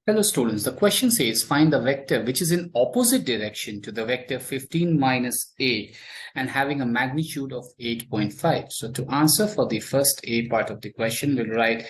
Hello students, the question says find the vector which is in opposite direction to the vector 15 minus 8 and having a magnitude of 8.5. So to answer for the first A part of the question, we'll write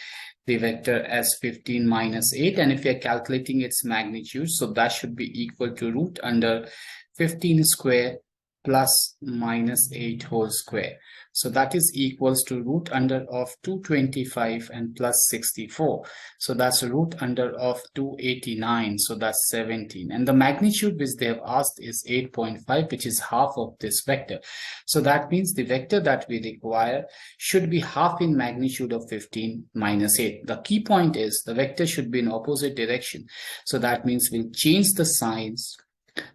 the vector as 15 minus 8, and if we are calculating its magnitude, so that should be equal to root under 15 square plus minus 8 whole square. So that is equals to root under of 225 and plus 64. So that's root under of 289. So that's 17. And the magnitude which they have asked is 8.5, which is half of this vector. So that means the vector that we require should be half in magnitude of 15 minus 8. The key point is the vector should be in opposite direction. So that means we'll change the signs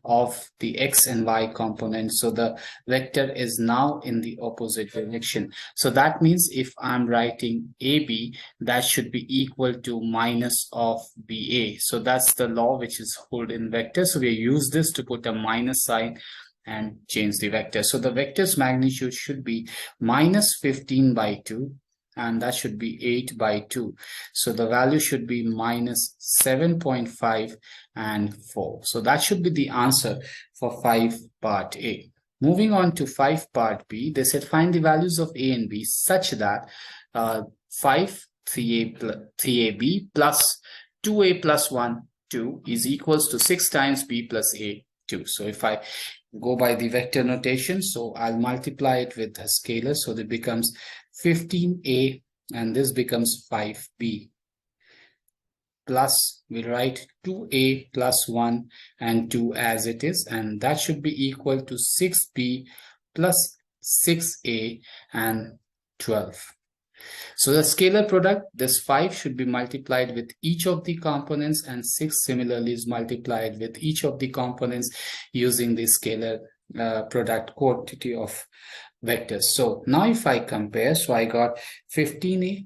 of the x and y components, so the vector is now in the opposite direction. So that means if I'm writing AB, that should be equal to minus of BA. So that's the law which is hold in vector. So we use this to put a minus sign and change the vector. So the vector's magnitude should be minus 15 by 2, and that should be 8 by 2. So the value should be minus 7.5 and 4. So that should be the answer for 5 part A. Moving on to 5 part B, they said find the values of A and B such that 3AB plus 2A plus 1, 2 is equals to 6 times B plus A, 2. So if I go by the vector notation, so I'll multiply it with a scalar, so that becomes 15A and this becomes 5B, plus we write 2A plus 1 and 2 as it is, and that should be equal to 6B plus 6A and 12. So the scalar product, this 5 should be multiplied with each of the components, and 6 similarly is multiplied with each of the components using the scalar product quantity of vectors. So now if I compare, so I got 15A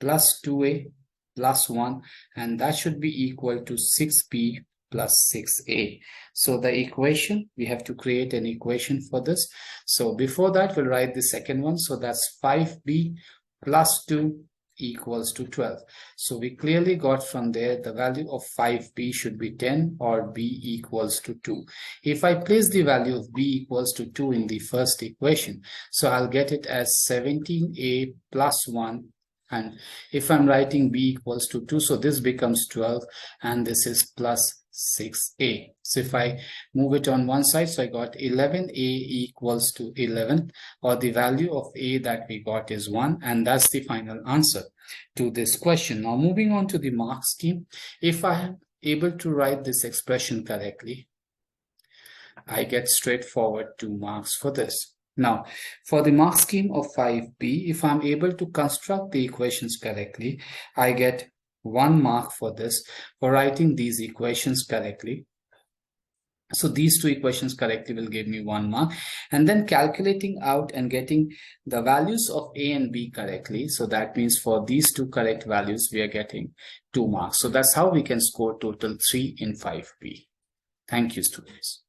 plus 2A plus 1, and that should be equal to 6B plus 6A. So the equation, we have to create an equation for this. So before that, we'll write the second one. So that's 5B plus 2 equals to 12. So we clearly got from there the value of 5B should be 10 or B equals to 2. If I place the value of B equals to 2 in the first equation, so I'll get it as 17A plus 1. And if I'm writing B equals to 2, so this becomes 12 and this is plus 6A. So if I move it on one side, so I got 11A equals to 11, or the value of A that we got is 1, and that's the final answer to this question. Now moving on to the mark scheme, if I am able to write this expression correctly, I get straightforward 2 marks for this. Now, for the mark scheme of 5B, if I'm able to construct the equations correctly, I get 1 mark for this, for writing these equations correctly. So these 2 equations correctly will give me 1 mark, and then calculating out and getting the values of A and B correctly. So that means for these 2 correct values, we are getting 2 marks. So that's how we can score total 3 in 5B. Thank you, students.